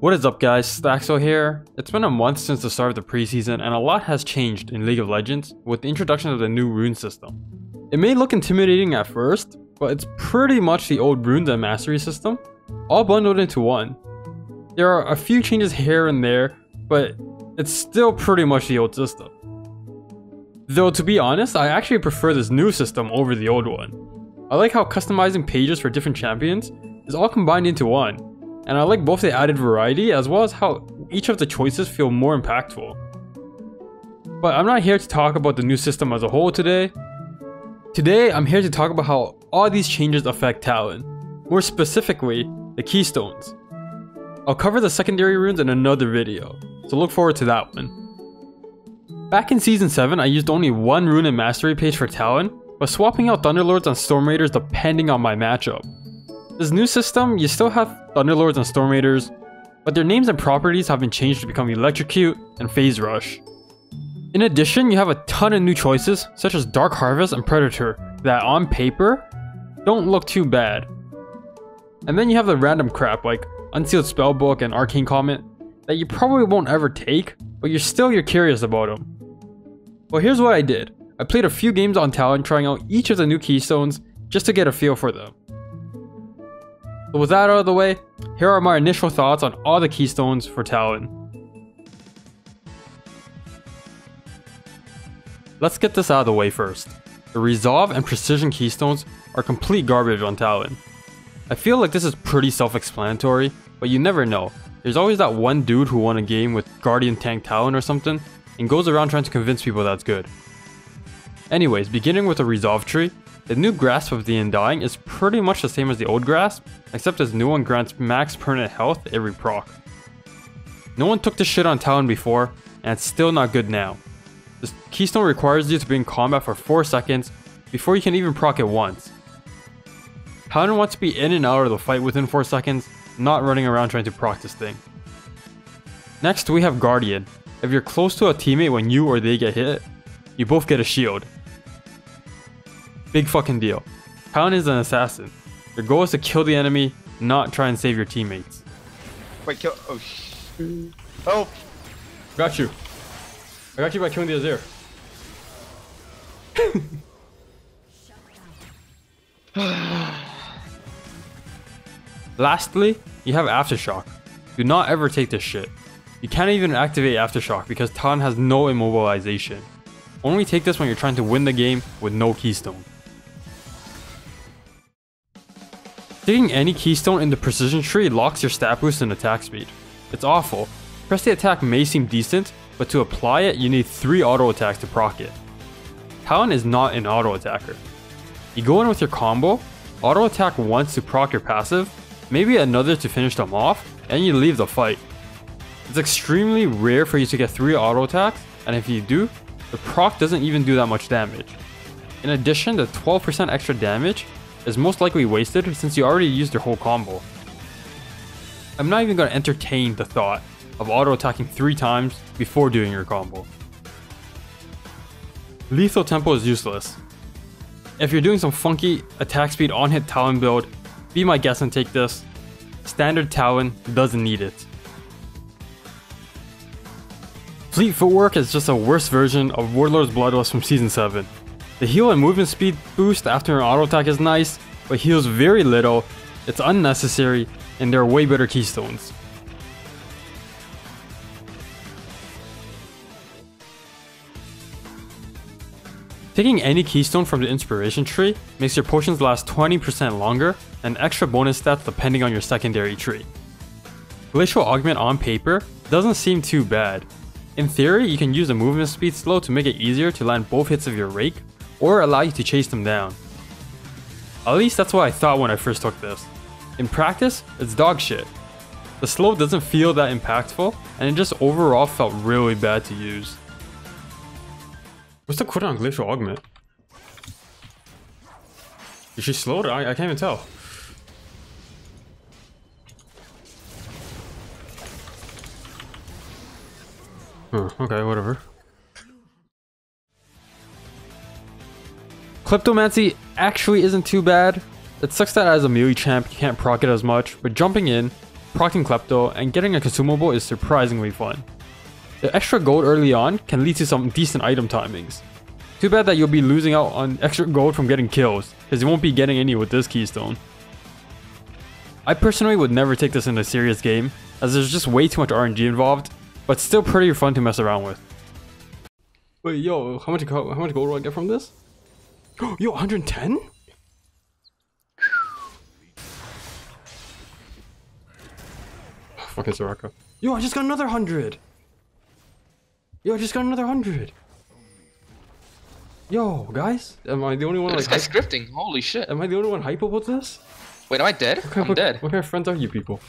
What is up guys, Staxo here. It's been a month since the start of the preseason and a lot has changed in League of Legends with the introduction of the new rune system. It may look intimidating at first, but it's pretty much the old runes and mastery system, all bundled into one. There are a few changes here and there, but it's still pretty much the old system. Though to be honest, I actually prefer this new system over the old one. I like how customizing pages for different champions is all combined into one, and I like both the added variety as well as how each of the choices feel more impactful. But I'm not here to talk about the new system as a whole today. Today, I'm here to talk about how all these changes affect Talon, more specifically, the Keystones. I'll cover the secondary runes in another video, so look forward to that one. Back in Season 7, I used only one rune and mastery page for Talon, but swapping out Thunderlords and Storm Raiders depending on my matchup. This new system, you still have Thunderlords and Storm Raiders, but their names and properties have been changed to become Electrocute and Phase Rush. In addition, you have a ton of new choices, such as Dark Harvest and Predator, that on paper, don't look too bad. And then you have the random crap like Unsealed Spellbook and Arcane Comet, that you probably won't ever take, but you're curious about them. Well, here's what I did. I played a few games on Talon trying out each of the new Keystones just to get a feel for them. So with that out of the way, here are my initial thoughts on all the Keystones for Talon. Let's get this out of the way first. The Resolve and Precision Keystones are complete garbage on Talon. I feel like this is pretty self-explanatory, but you never know. There's always that one dude who won a game with Guardian Tank Talon or something, and goes around trying to convince people that's good. Anyways, beginning with the Resolve tree, the new Grasp of the Undying is pretty much the same as the old Grasp, except this new one grants max permanent health every proc. No one took this shit on Talon before, and it's still not good now. This Keystone requires you to be in combat for 4 seconds before you can even proc it once. Talon wants to be in and out of the fight within 4 seconds, not running around trying to proc this thing. Next we have Guardian. If you're close to a teammate when you or they get hit, you both get a shield. Big fucking deal. Talon is an assassin. Your goal is to kill the enemy, not try and save your teammates. Wait, kill. Oh, help! Got you. I got you by killing the Azir. Lastly, you have Aftershock. Do not ever take this shit. You can't even activate Aftershock because Talon has no immobilization. Only take this when you're trying to win the game with no Keystone. Taking any Keystone in the Precision tree locks your stat boost and attack speed. It's awful. Press the attack may seem decent, but to apply it you need 3 auto attacks to proc it. Talon is not an auto attacker. You go in with your combo, auto attack once to proc your passive, maybe another to finish them off, and you leave the fight. It's extremely rare for you to get 3 auto attacks, and if you do, the proc doesn't even do that much damage. In addition, the 12% extra damage is most likely wasted since you already used your whole combo. I'm not even going to entertain the thought of auto attacking 3 times before doing your combo. Lethal tempo is useless. If you're doing some funky attack speed on hit Talon build, be my guest and take this. Standard Talon doesn't need it. Fleet Footwork is just a worse version of Warlord's Bloodlust from Season 7. The heal and movement speed boost after an auto attack is nice, but heals very little, it's unnecessary, and there are way better Keystones. Taking any Keystone from the Inspiration tree makes your potions last 20% longer and extra bonus stats depending on your secondary tree. Glacial Argument on paper doesn't seem too bad. In theory, you can use the movement speed slow to make it easier to land both hits of your rake, or allow you to chase them down. At least that's what I thought when I first took this. In practice, it's dog shit. The slow doesn't feel that impactful, and it just overall felt really bad to use. What's the cooldown on Glacial Argument? Is she slowed? I can't even tell. Okay, whatever. Kleptomancy actually isn't too bad. It sucks that as a melee champ you can't proc it as much, but jumping in, proccing Klepto, and getting a consumable is surprisingly fun. The extra gold early on can lead to some decent item timings. Too bad that you'll be losing out on extra gold from getting kills, because you won't be getting any with this Keystone. I personally would never take this in a serious game, as there's just way too much RNG involved, but still pretty fun to mess around with. Wait, yo, how much gold do I get from this? Yo, 110? Fucking Soraka. Yo, I just got another 100! Yo, I just got another 100! Yo, guys, am I the only one This guy's scripting, holy shit. Am I the only one hype about this? Wait, am I dead? I'm dead. What kind of friends are you people?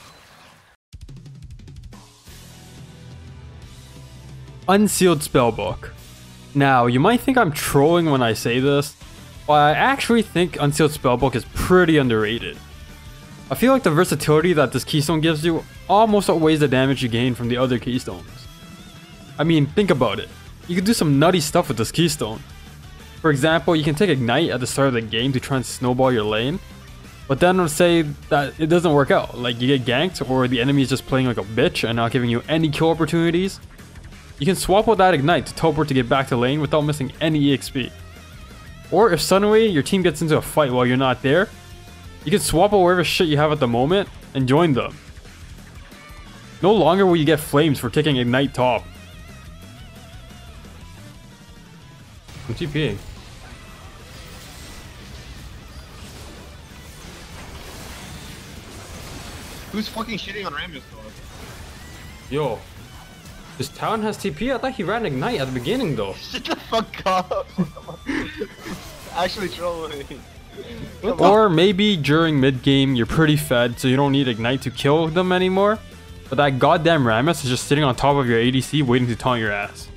Unsealed Spellbook. Now, you might think I'm trolling when I say this, but I actually think Unsealed Spellbook is pretty underrated. I feel like the versatility that this Keystone gives you almost outweighs the damage you gain from the other Keystones. I mean, think about it. You can do some nutty stuff with this Keystone. For example, you can take Ignite at the start of the game to try and snowball your lane, but then let's say that it doesn't work out, like you get ganked or the enemy is just playing like a bitch and not giving you any kill opportunities. You can swap out that Ignite to teleport to get back to lane without missing any EXP. Or if suddenly your team gets into a fight while you're not there, you can swap out whatever shit you have at the moment and join them. No longer will you get flames for taking Ignite top. I'm TPing. Who's fucking shitting on Ramius though? Yo. This Talon has TP? I thought he ran Ignite at the beginning though. Shut the fuck up! Actually trolling. Or maybe during mid game you're pretty fed so you don't need Ignite to kill them anymore. But that goddamn Rammus is just sitting on top of your ADC waiting to taunt your ass.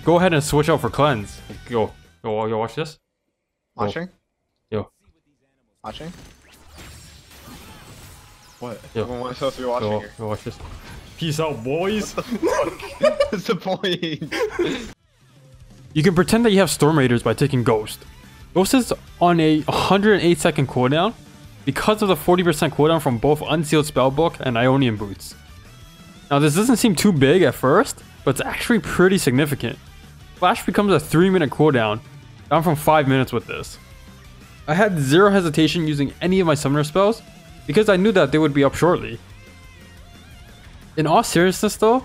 Go ahead and switch out for cleanse. Yo, watch this. Watching? Yo. Watching? What? Yo. Everyone supposed to be watching here. Yo, watch this. Peace out, boys. What's the point? You can pretend that you have Storm Raiders by taking Ghost. Ghost is on a 108 second cooldown because of the 40% cooldown from both Unsealed Spellbook and Ionian Boots. Now this doesn't seem too big at first, but it's actually pretty significant. Flash becomes a 3-minute cooldown, down from 5 minutes with this. I had zero hesitation using any of my summoner spells because I knew that they would be up shortly. In all seriousness though,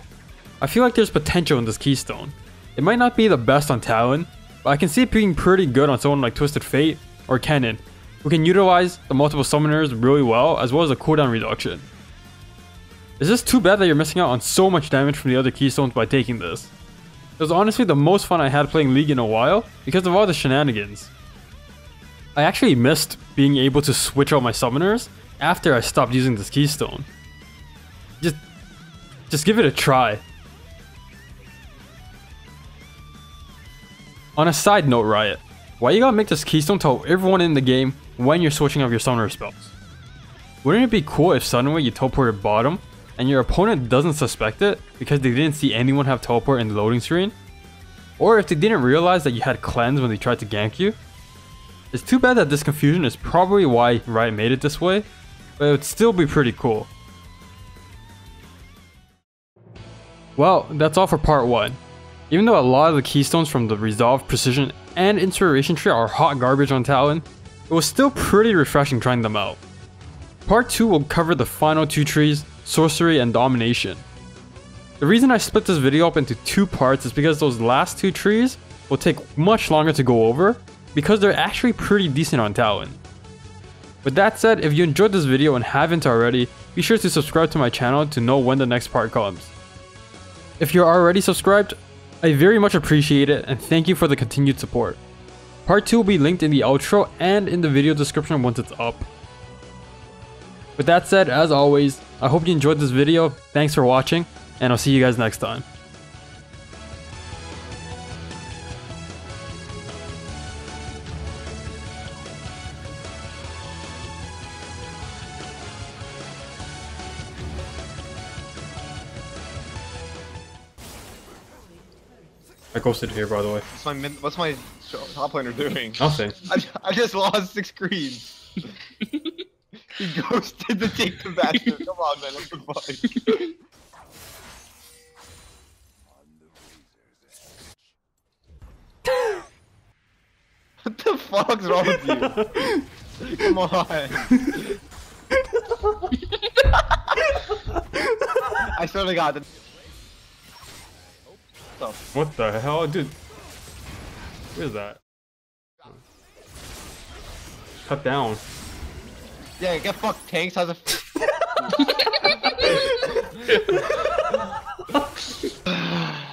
I feel like there's potential in this Keystone. It might not be the best on Talon, but I can see it being pretty good on someone like Twisted Fate or Kennen, who can utilize the multiple summoners really well as the cooldown reduction. It's just too bad that you're missing out on so much damage from the other Keystones by taking this. It was honestly the most fun I had playing League in a while because of all the shenanigans. I actually missed being able to switch out my summoners after I stopped using this Keystone. Just give it a try. On a side note, Riot, why you gotta make this Keystone tell everyone in the game when you're switching up your summoner spells? Wouldn't it be cool if suddenly you teleported bottom and your opponent doesn't suspect it because they didn't see anyone have teleport in the loading screen? Or if they didn't realize that you had cleanse when they tried to gank you? It's too bad that this confusion is probably why Riot made it this way, but it would still be pretty cool. Well, that's all for part 1. Even though a lot of the Keystones from the Resolve, Precision, and Inspiration tree are hot garbage on Talon, it was still pretty refreshing trying them out. Part 2 will cover the final 2 trees, Sorcery and Domination. The reason I split this video up into 2 parts is because those last 2 trees will take much longer to go over because they're actually pretty decent on Talon. With that said, if you enjoyed this video and haven't already, be sure to subscribe to my channel to know when the next part comes. If you're already subscribed, I very much appreciate it and thank you for the continued support. Part 2 will be linked in the outro and in the video description once it's up. With that said, as always, I hope you enjoyed this video, thanks for watching, and I'll see you guys next time. I ghosted here, by the way. What's my top laner doing? Nothing. I just lost 6 creeds. He ghosted the take the bastard. Come on, man. What the fuck? What the fuck's wrong with you? Come on. I swear to God. What the hell, dude? Where's that? Cut down. Yeah, get fucked, tanks. How's it?